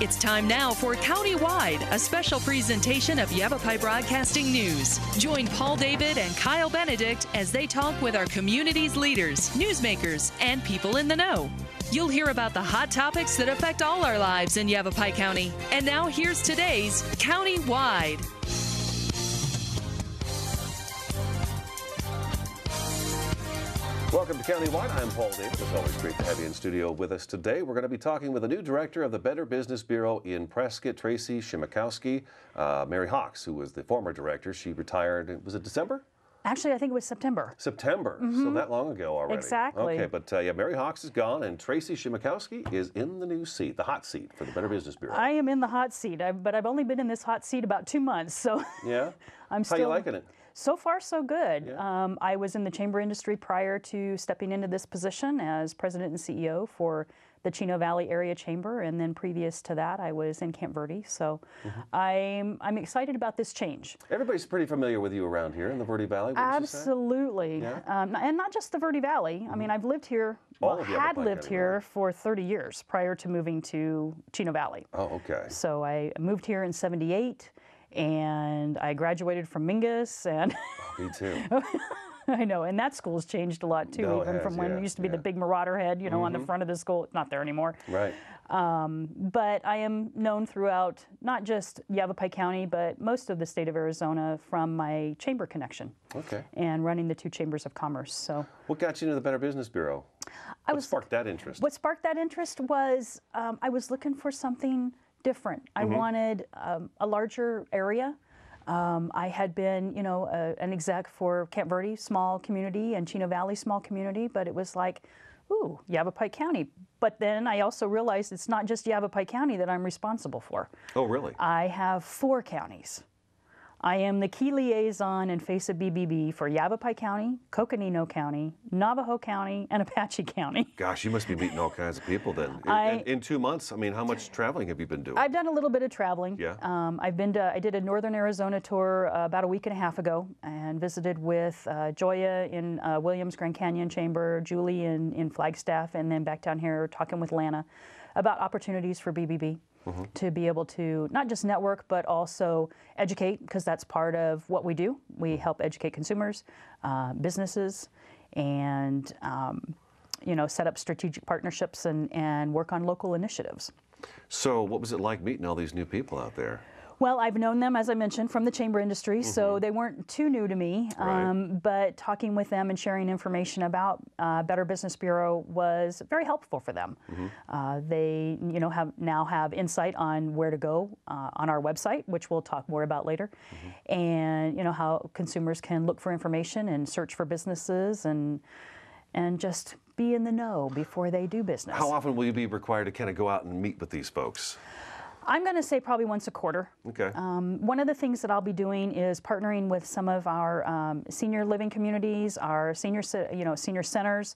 It's time now for Countywide, a special presentation of Yavapai Broadcasting News. Join Paul David and Kyle Benedict as they talk with our community's leaders, newsmakers, and people in the know. You'll hear about the hot topics that affect all our lives in Yavapai County. And now here's today's Countywide. Welcome to Countywide. I'm Paul David. It's always great to have you in studio with us today. We're going to be talking with the new director of the Better Business Bureau in Prescott, Tracy Shimakowski. Mary Hawks, who was the former director, she retired, was it December? Actually, I think it was September. September, so that long ago already. Exactly. Okay, but yeah, Mary Hawks is gone, and Tracy Shimakowski is in the new seat, the hot seat for the Better Business Bureau. I am in the hot seat, but I've only been in this hot seat about 2 months, so Yeah? I'm still. How you liking it? So far, so good. Yeah. I was in the chamber industry prior to stepping into this position as president and CEO for the Chino Valley Area Chamber, and then previous to that, I was in Camp Verde. So I'm excited about this change. Everybody's pretty familiar with you around here in the Verde Valley, wouldn't you say? Absolutely, Yeah? and not just the Verde Valley. I mean, I've lived here. All Well, of had Yavapai lived County, here for 30 years prior to moving to Chino Valley. Oh, okay. So I moved here in '78, and I graduated from Mingus, and Me too. I know, and that school's changed a lot too, No, it even has, from when yeah, it used to be yeah. the big Marauder head, you know, on the front of the school. Not there anymore. Right. But I am known throughout not just Yavapai County, but most of the state of Arizona from my chamber connection Okay. and running the two chambers of commerce. So What got you into the Better Business Bureau? What sparked that interest? what sparked that interest was I was looking for something different. I wanted a larger area. I had been, you know, an exec for Camp Verde, small community, and Chino Valley, small community, but it was like, ooh, Yavapai County. But then I also realized it's not just Yavapai County that I'm responsible for. Oh, really? I have 4 counties. I am the key liaison and face of BBB for Yavapai County, Coconino County, Navajo County, and Apache County. Gosh, you must be meeting all kinds of people then. In 2 months, I mean, how much traveling have you been doing? I've done a little bit of traveling. Yeah. I did a Northern Arizona tour about a week and a half ago and visited with Joya in Williams Grand Canyon Chamber, Julie in Flagstaff, and then back down here talking with Lana about opportunities for BBB. To be able to not just network, but also educate, because that's part of what we do. We help educate consumers, businesses, and you know, set up strategic partnerships and work on local initiatives. So what was it like meeting all these new people out there? Well, I've known them, as I mentioned, from the chamber industry, so they weren't too new to me. Right. But talking with them and sharing information about Better Business Bureau was very helpful for them. They, you know, now have insight on where to go on our website, which we'll talk more about later, and you know how consumers can look for information and search for businesses and just be in the know before they do business. How often will you be required to kind of go out and meet with these folks? I'm going to say probably once a quarter. Okay. One of the things that I'll be doing is partnering with some of our senior living communities, our senior centers,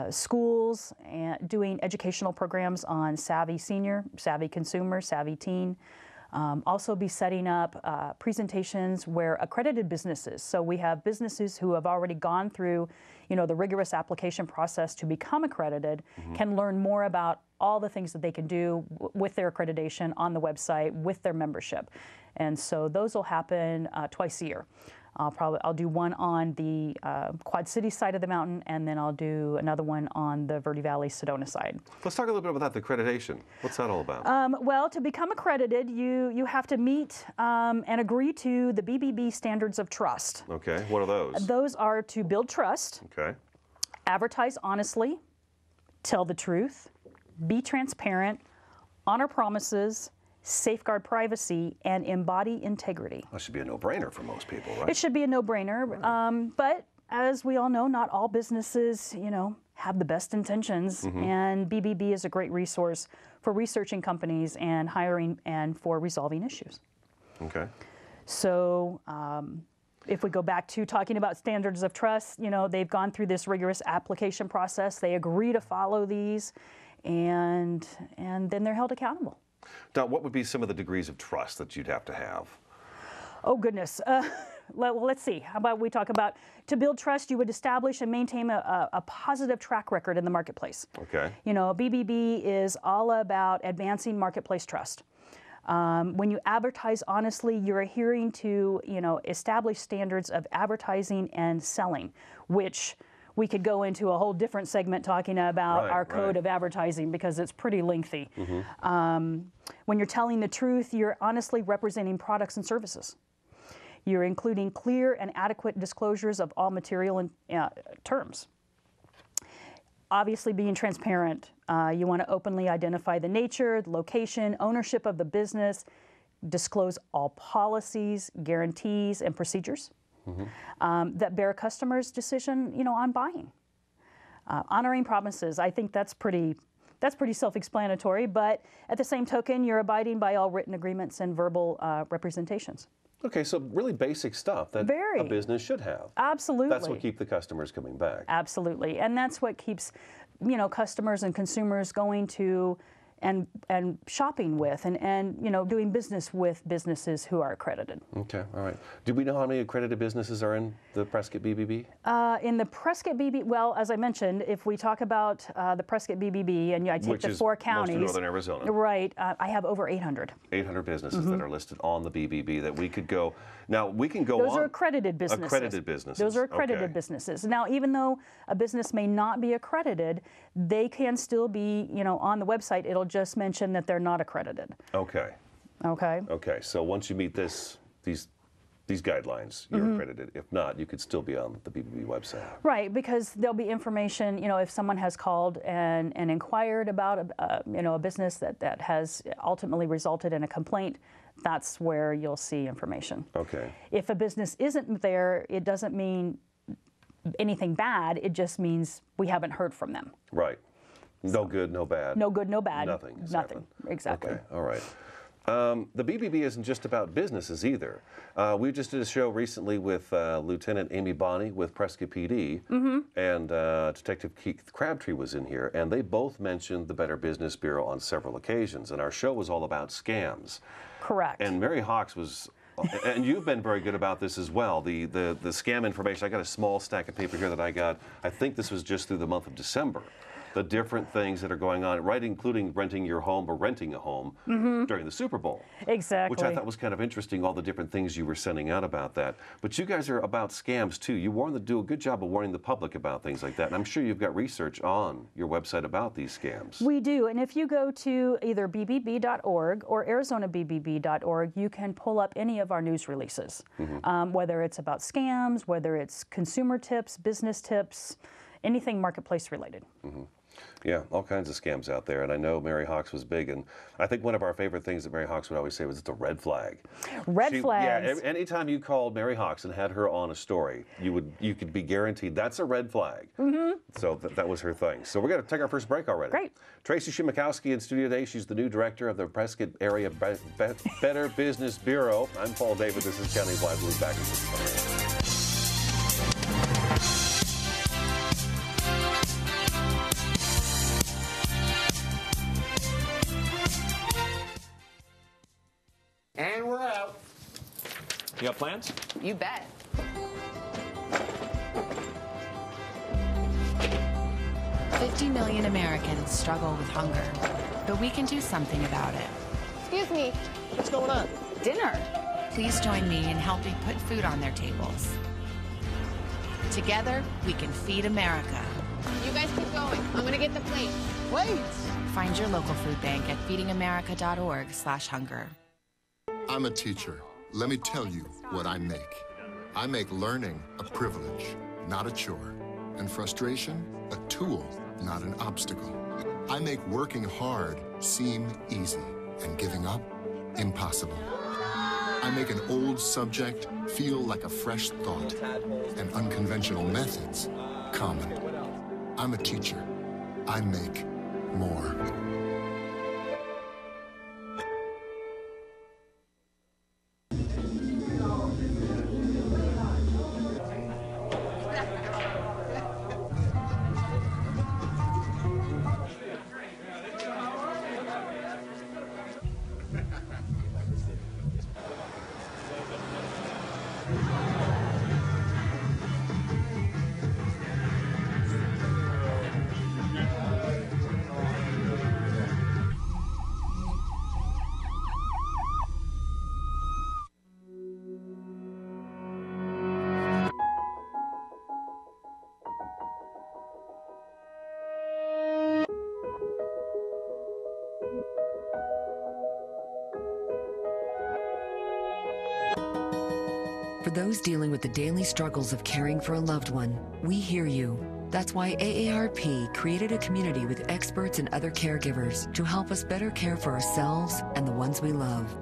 schools, and doing educational programs on Savvy Senior, Savvy Consumer, Savvy Teen. Also be setting up presentations where accredited businesses, so we have businesses who have already gone through, you know, the rigorous application process to become accredited, can learn more about all the things that they can do with their accreditation on the website with their membership. And so those will happen twice a year. I'll do one on the Quad City side of the mountain, and then I'll do another one on the Verde Valley Sedona side. Let's talk a little bit about the accreditation. What's that all about? Well, to become accredited, you have to meet and agree to the BBB standards of trust. Okay, what are those? Those are to build trust, Okay. advertise honestly, tell the truth, be transparent, honor promises, safeguard privacy, and embody integrity. That should be a no-brainer for most people, right? It should be a no-brainer, but as we all know, not all businesses, you know, have the best intentions, and BBB is a great resource for researching companies and hiring and for resolving issues. Okay. So if we go back to talking about standards of trust, you know, they've gone through this rigorous application process. They agree to follow these, and then they're held accountable. Now, what would be some of the degrees of trust that you'd have to have? Oh, goodness. Well, let's see. How about we talk about, to build trust, you would establish and maintain a positive track record in the marketplace. Okay. You know, BBB is all about advancing marketplace trust. When you advertise honestly, you're adhering to, you know, established standards of advertising and selling, which we could go into a whole different segment talking about our code of advertising because it's pretty lengthy. When you're telling the truth, you're honestly representing products and services. You're including clear and adequate disclosures of all material and terms. Obviously being transparent. You want to openly identify the nature, the location, ownership of the business, disclose all policies, guarantees, and procedures that bear a customer's decision, you know, on buying. Honoring promises, I think that's pretty self-explanatory, but at the same token, you're abiding by all written agreements and verbal representations. Okay, so really basic stuff that a business should have. Absolutely. That's what keeps the customers coming back. Absolutely, and that's what keeps, you know, customers and consumers going to and shopping with and you know, doing business with businesses who are accredited. Okay, all right. Do we know how many accredited businesses are in the Prescott BBB? In the Prescott BBB, well, as I mentioned, if we talk about the Prescott BBB and I take the 4 counties, most of northern Arizona. Right, I have over 800. 800 businesses that are listed on the BBB that we could go. Now we can go on. Those are accredited businesses. Accredited businesses. Those are accredited businesses. Now, even though a business may not be accredited, they can still be, you know, on the website. It'll just mention that they're not accredited. Okay. Okay. Okay. So once you meet these guidelines, you're accredited. If not, you could still be on the BBB website. Right, because there'll be information, you know, if someone has called and inquired about you know, a business that has ultimately resulted in a complaint, that's where you'll see information. Okay. If a business isn't there, it doesn't mean anything bad, it just means we haven't heard from them. Right. No good, no bad. No good, no bad. Nothing. Nothing. Exactly. Okay. All right. The BBB isn't just about businesses either. We just did a show recently with Lieutenant Amy Bonney with Prescott PD, and Detective Keith Crabtree was in here, and they both mentioned the Better Business Bureau on several occasions, and our show was all about scams. Correct. And Mary Hawks was, and you've been very good about this as well, the scam information. I got a small stack of paper here that I got, I think this was just through the month of December. The different things that are going on, right, including renting your home or renting a home during the Super Bowl. Exactly. Which I thought was kind of interesting, all the different things you were sending out about that. But you guys are about scams too. You do a good job of warning the public about things like that. And I'm sure you've got research on your website about these scams. We do. And if you go to either bbb.org or arizonabbb.org, you can pull up any of our news releases, whether it's about scams, whether it's consumer tips, business tips, anything marketplace related. Yeah, all kinds of scams out there, and I know Mary Hawks was big, and I think one of our favorite things that Mary Hawks would always say was it's a red flag. Red flags. Yeah, anytime you called Mary Hawks and had her on a story, you could be guaranteed that's a red flag. So that was her thing. So we're going to take our first break already. Great. Tracy Shimakowski in studio today. She's the new director of the Prescott Area Better Business Bureau. I'm Paul David. This is Countywide. We'll be back in just a minute. And we're out. You got plans? You bet. $50 million Americans struggle with hunger, but we can do something about it. Excuse me. What's going on? Dinner. Please join me in helping put food on their tables. Together, we can feed America. You guys keep going. I'm gonna get the plate. Wait! Find your local food bank at feedingamerica.org/hunger. I'm a teacher. Let me tell you what I make. I make learning a privilege, not a chore, and frustration a tool, not an obstacle. I make working hard seem easy and giving up impossible. I make an old subject feel like a fresh thought and unconventional methods common. I'm a teacher. I make more. For those dealing with the daily struggles of caring for a loved one, we hear you. That's why AARP created a community with experts and other caregivers to help us better care for ourselves and the ones we love.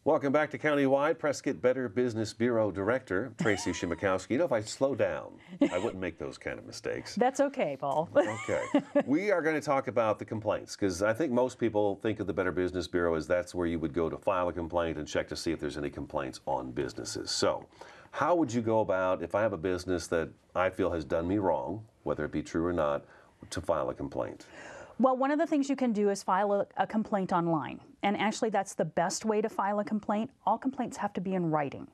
Welcome back to Countywide. Prescott Better Business Bureau Director Tracy Shimakowski. You know, if I slow down, I wouldn't make those kind of mistakes. That's okay, Paul. Okay. We are going to talk about the complaints, because I think most people think of the Better Business Bureau as that's where you would go to file a complaint and check to see if there's any complaints on businesses. So how would you go about, if I have a business that I feel has done me wrong, whether it be true or not, to file a complaint? Well, one of the things you can do is file a complaint online. And actually, that's the best way to file a complaint. All complaints have to be in writing.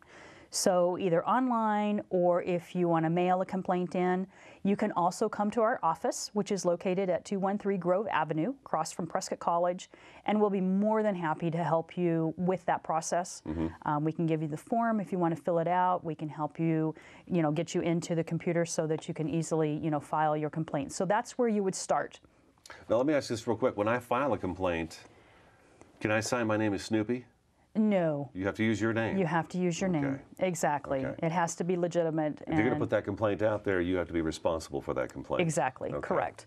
So either online, or if you want to mail a complaint in, you can also come to our office, which is located at 213 Grove Avenue, across from Prescott College, and we'll be more than happy to help you with that process. We can give you the form if you want to fill it out. We can help you, get you into the computer so that you can easily, file your complaint. So that's where you would start. Now, let me ask this real quick. When I file a complaint, can I sign my name as Snoopy? No. You have to use your name? You have to use your name. Exactly. Okay. It has to be legitimate. If you're going to put that complaint out there, you have to be responsible for that complaint. Exactly. Okay. Correct.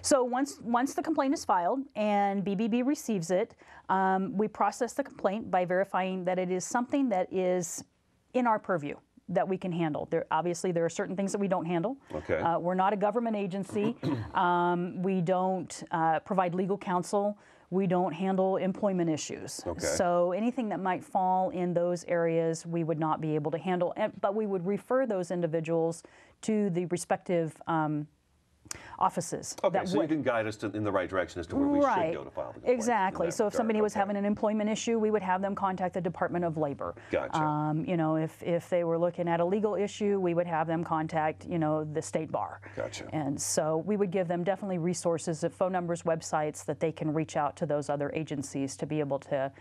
So once the complaint is filed and BBB receives it, we process the complaint by verifying that it is something that is in our purview, that we can handle. Obviously, there are certain things that we don't handle. Okay. We're not a government agency. We don't provide legal counsel. We don't handle employment issues. Okay. So anything that might fall in those areas, we would not be able to handle. But we would refer those individuals to the respective offices. Okay, so you can guide us in the right direction as to where we should go to file the complaint. Exactly. So if somebody was having an employment issue, we would have them contact the Department of Labor. Gotcha. If they were looking at a legal issue, we would have them contact, the state bar. Gotcha. And so we would give them definitely resources, phone numbers, websites, that they can reach out to those other agencies to be able to,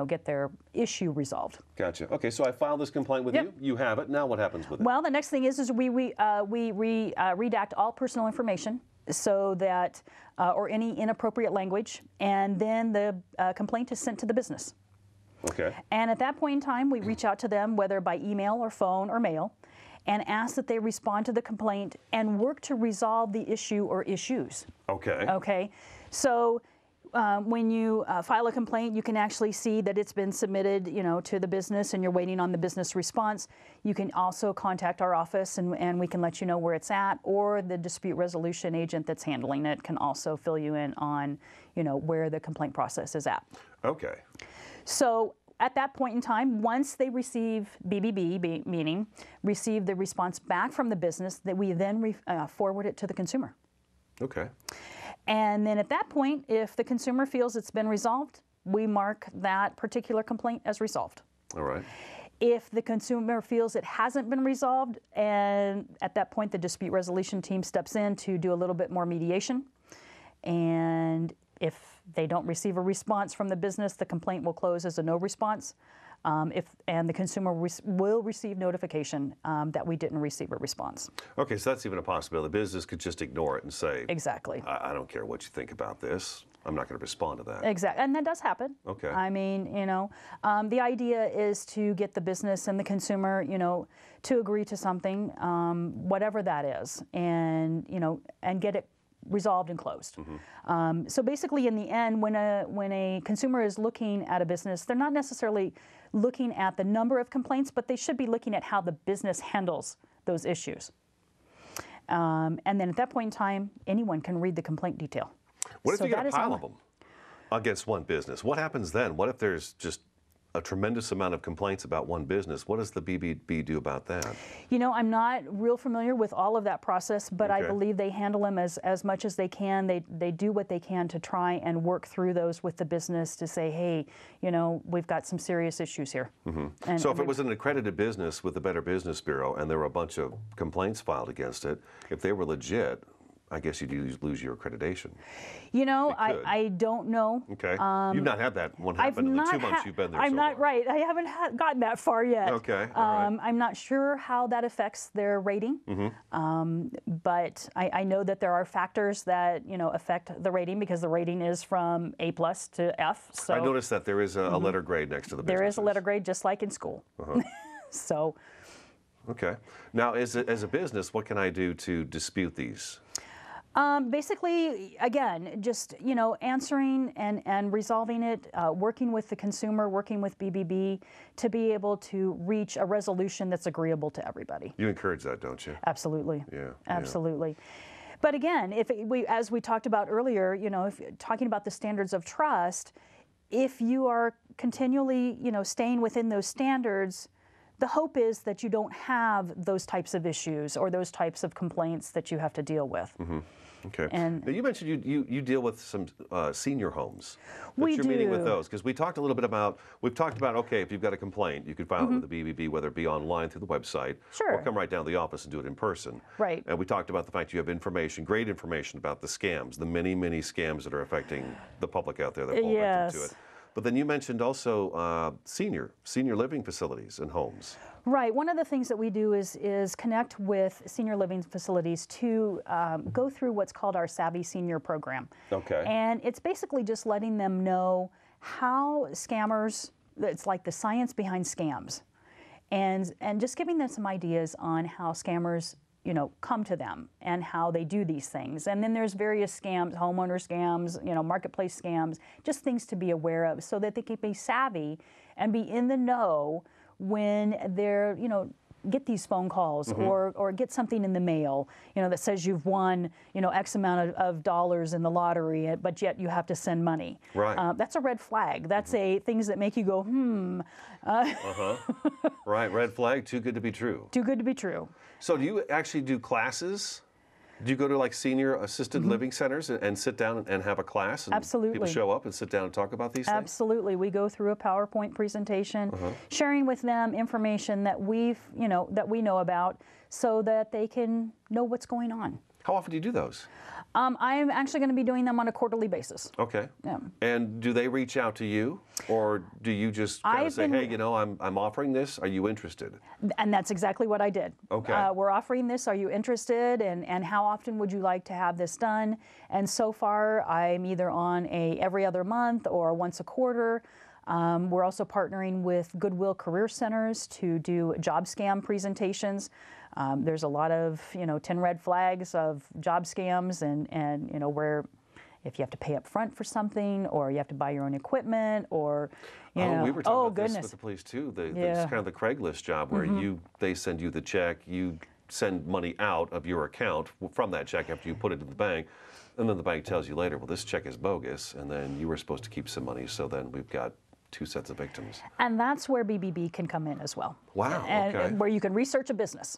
get their issue resolved. Gotcha. Okay, so I filed this complaint with you. You have it. Now what happens with it? Well, the next thing is we redact all personal information, so that, or any inappropriate language, and then the complaint is sent to the business. Okay. And at that point in time, we reach out to them, whether by email or phone or mail, and ask that they respond to the complaint and work to resolve the issue or issues. Okay. Okay. So when you file a complaint, you can actually see that it's been submitted, to the business, and you're waiting on the business response. You can also contact our office, and we can let you know where it's at, or the dispute resolution agent that's handling it can also fill you in on, where the complaint process is at. Okay. So at that point in time, once they receive BBB, meaning receive the response back from the business, that we then forward it to the consumer. Okay. And then at that point, if the consumer feels it's been resolved, we mark that particular complaint as resolved. All right. If the consumer feels it hasn't been resolved, and at that point the dispute resolution team steps in to do a little bit more mediation. And if they don't receive a response from the business, the complaint will close as a no response. And the consumer will receive notification that we didn't receive a response. Okay, so that's even a possibility. The business could just ignore it and say, exactly. I don't care what you think about this. I'm not going to respond to that. Exactly, and that does happen. Okay. I mean, the idea is to get the business and the consumer, to agree to something, whatever that is, and and get it resolved and closed. So basically, in the end, when a consumer is looking at a business, they're not necessarily looking at the number of complaints, but they should be looking at how the business handles those issues. And then at that point in time, anyone can read the complaint detail. What if you get a pile of them against one business? What happens then? What if there's just a tremendous amount of complaints about one business? What does the BBB do about that? I'm not real familiar with all of that process, but I believe they handle them as much as they can. They do what they can to try and work through those with the business to say, hey, we've got some serious issues here. So if it was an accredited business with the Better Business Bureau and there were a bunch of complaints filed against it, if they were legit, I guess you'd lose your accreditation. You know, You could. I don't know. Okay. You've not had that one happen in the 2 months you've been there I'm so not far. right. I haven't gotten that far yet. Okay, all right. I'm not sure how that affects their rating, but I know that there are factors that affect the rating because the rating is from A+ to F. So I noticed that there is a letter grade next to the businesses. there is a letter grade just like in school. So. Okay. Now, as a business, what can I do to dispute these? Basically, again, just answering and resolving it, working with the consumer, working with BBB to be able to reach a resolution that's agreeable to everybody. You encourage that, don't you? Absolutely. Yeah. Absolutely. But again, as we talked about earlier, if talking about the standards of trust, if you are continually, staying within those standards, the hope is that you don't have those types of issues or those types of complaints that you have to deal with. Okay. And now you mentioned you deal with some senior homes. We You're meeting with do. those because we've talked about, okay, if you've got a complaint, you can file it with the BBB, whether it be online through the website Sure. or come right down to the office and do it in person. Right. And we talked about the fact you have great information about the scams, the many, many scams that are affecting the public out there that fall victim to it. But then you mentioned also senior living facilities and homes. Right. One of the things that we do is connect with senior living facilities to go through what's called our Savvy Senior program. Okay. And it's basically just letting them know how scammers, it's like the science behind scams, and just giving them some ideas on how scammers come to them and how they do these things. And then there's various scams, homeowner scams, marketplace scams, just things to be aware of so that they can be savvy and be in the know when they're, get these phone calls or get something in the mail, that says you've won, X amount of dollars in the lottery, but yet you have to send money. Right. That's a red flag. That's things that make you go, Right. Red flag, too good to be true. Too good to be true. So do you actually do classes? Do you go to like senior assisted living centers and sit down and have a class? And Absolutely. People show up and sit down and talk about these things? Absolutely. We go through a PowerPoint presentation, sharing with them information that we know about so that they can know what's going on. How often do you do those? I'm actually going to be doing them on a quarterly basis. Okay. Yeah. And do they reach out to you, or do you just kind of say, hey, I'm offering this. Are you interested? And that's exactly what I did. Okay. We're offering this. Are you interested? And how often would you like to have this done? And so far, I'm either on a every other month or once a quarter. We're also partnering with Goodwill Career Centers to do job scam presentations. There's a lot of 10 red flags of job scams and where if you have to pay up front for something or you have to buy your own equipment or we were talking about this goodness. with the police too. It's kind of the Craigslist job where they send you the check, you send money out of your account from that check after you put it in the bank, and then the bank tells you later, well, this check is bogus, and then you were supposed to keep some money, so then we've got two sets of victims. And that's where BBB can come in as well. Wow, and okay. where you can research a business.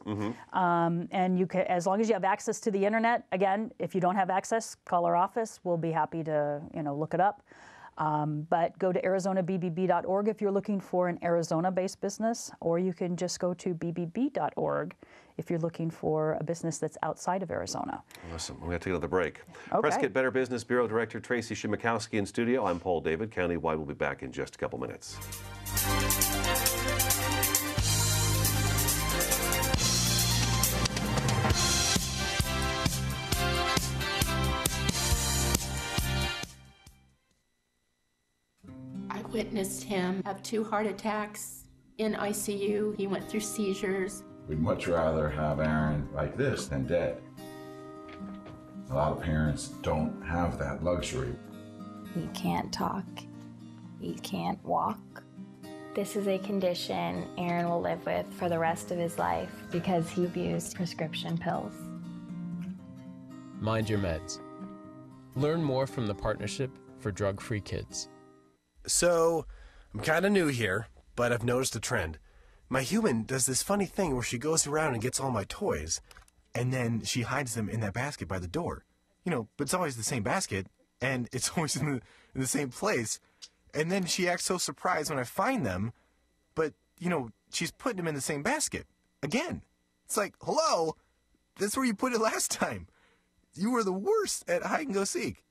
And you can, as long as you have access to the internet, again, if you don't have access, call our office. We'll be happy to look it up. But go to ArizonaBBB.org if you're looking for an Arizona-based business, or you can just go to BBB.org if you're looking for a business that's outside of Arizona. Awesome. We're going to take another break. Okay. Prescott Better Business Bureau Director Tracy Shimakowski in studio. I'm Paul David. Countywide will be back in just a couple minutes. I witnessed him have 2 heart attacks in ICU. He went through seizures. We'd much rather have Aaron like this than dead. A lot of parents don't have that luxury. He can't talk. He can't walk. This is a condition Aaron will live with for the rest of his life because he abused prescription pills. Mind your meds. Learn more from the Partnership for Drug-Free Kids. So, I'm kind of new here, but I've noticed a trend. My human does this funny thing where she goes around and gets all my toys, and then she hides them in that basket by the door. But it's always the same basket, and it's always in the same place. And then she acts so surprised when I find them, but, she's putting them in the same basket. Again. It's like, hello, that's where you put it last time. You were the worst at hide and go seek.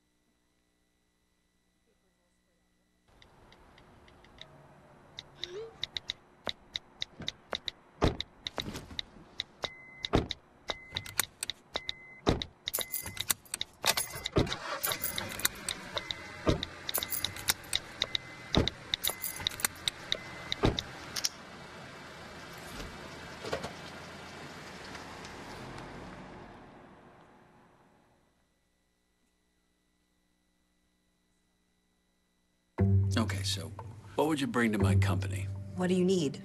Okay, so what would you bring to my company? What do you need?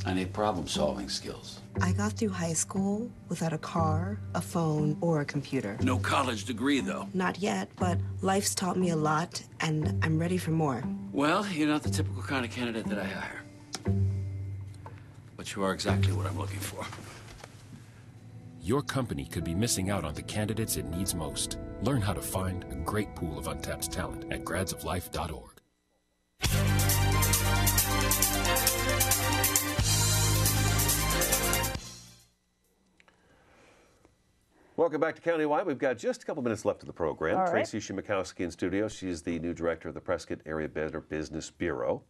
I need problem-solving skills. I got through high school without a car, a phone, or a computer. No college degree, though. Not yet, but life's taught me a lot, and I'm ready for more. Well, you're not the typical kind of candidate that I hire. But you are exactly what I'm looking for. Your company could be missing out on the candidates it needs most. Learn how to find a great pool of untapped talent at gradsoflife.org. Welcome back to Countywide. We've got just a couple minutes left of the program. All right. Tracy Shimakowski in studio. She's the new director of the Prescott Area Better Business Bureau.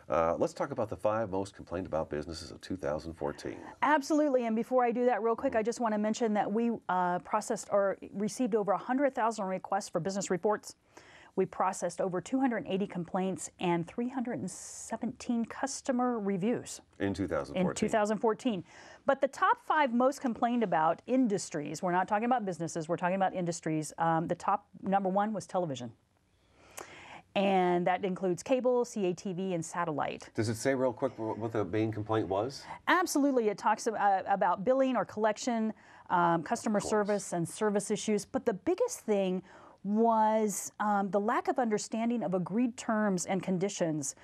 Let's talk about the 5 most complained about businesses of 2014. Absolutely, and before I do that real quick, I just want to mention that we processed or received over 100,000 requests for business reports. We processed over 280 complaints and 317 customer reviews. In 2014. In 2014. But the top 5 most complained about industries, we're not talking about businesses, we're talking about industries. The top number 1 was television. And that includes cable, CATV, and satellite. Does it say real quick what the main complaint was? Absolutely. It talks about billing or collection, customer service, and service issues. But the biggest thing was the lack of understanding of agreed terms and conditions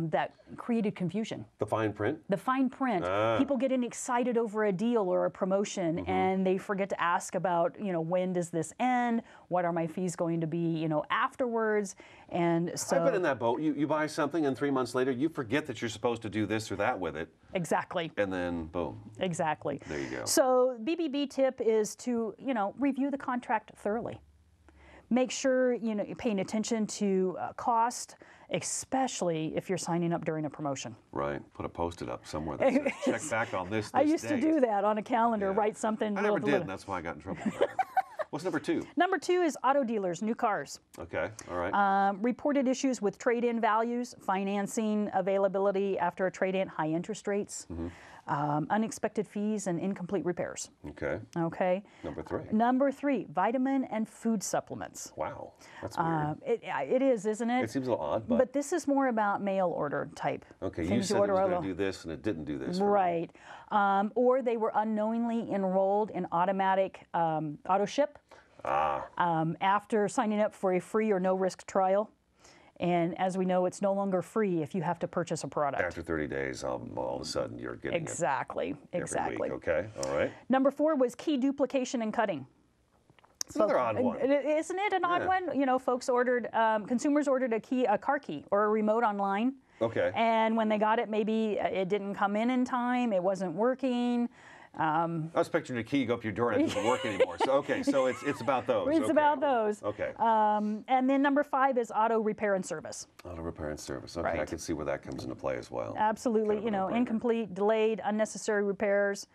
that created confusion. The fine print? The fine print. People getting excited over a deal or a promotion, and they forget to ask about, when does this end? What are my fees going to be, afterwards? And so I've been in that boat. You buy something, and 3 months later, you forget that you're supposed to do this or that with it. Exactly. And then, boom. Exactly. There you go. So BBB tip is to, review the contract thoroughly. Make sure you're paying attention to cost, especially if you're signing up during a promotion. Right. Put a Post-it up somewhere that says, check back on this I used to do that on a calendar, write something. I never did, and that's why I got in trouble. What's number 2? Number 2 is auto dealers, new cars. Okay, all right. Reported issues with trade-in values, financing availability after a trade-in, high interest rates, unexpected fees, and incomplete repairs. Okay. Okay. Number 3. Number 3, vitamin and food supplements. Wow, that's weird. It is, isn't it? It seems a little odd, but... But this is more about mail order type. Okay, you things said it was order going to do this, and it didn't do this. Right. Or they were unknowingly enrolled in automatic auto ship after signing up for a free or no risk trial. And as we know, it's no longer free if you have to purchase a product. After 30 days, all of a sudden, you're getting exactly. it every week. Okay, all right. Number 4 was key duplication and cutting. It's another odd one. Isn't it an odd one? Folks ordered, consumers ordered a car key or a remote online. Okay. And when they got it, maybe it didn't come in time, it wasn't working. I was picturing a key go up your door and it doesn't work anymore. So okay, so it's about those. It's about those. Okay. And then number 5 is auto repair and service. Auto repair and service. Okay, Right. I can see where that comes into play as well. Absolutely. Incomplete, delayed, unnecessary repairs.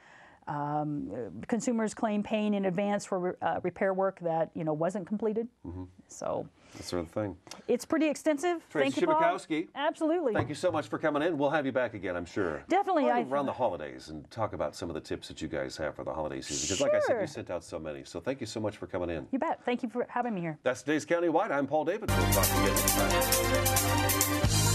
Consumers claim paying in advance for repair work that wasn't completed. So that sort of thing. It's pretty extensive. Tracy Thank you, Paul. Shimakowski. Absolutely. Thank you so much for coming in. We'll have you back again, I'm sure. Definitely. Probably around the holidays and talk about some of the tips that you guys have for the holiday season. Because like I said, you sent out so many. So thank you so much for coming in. You bet. Thank you for having me here. That's today's Countywide. I'm Paul David. We'll talk to you again next time.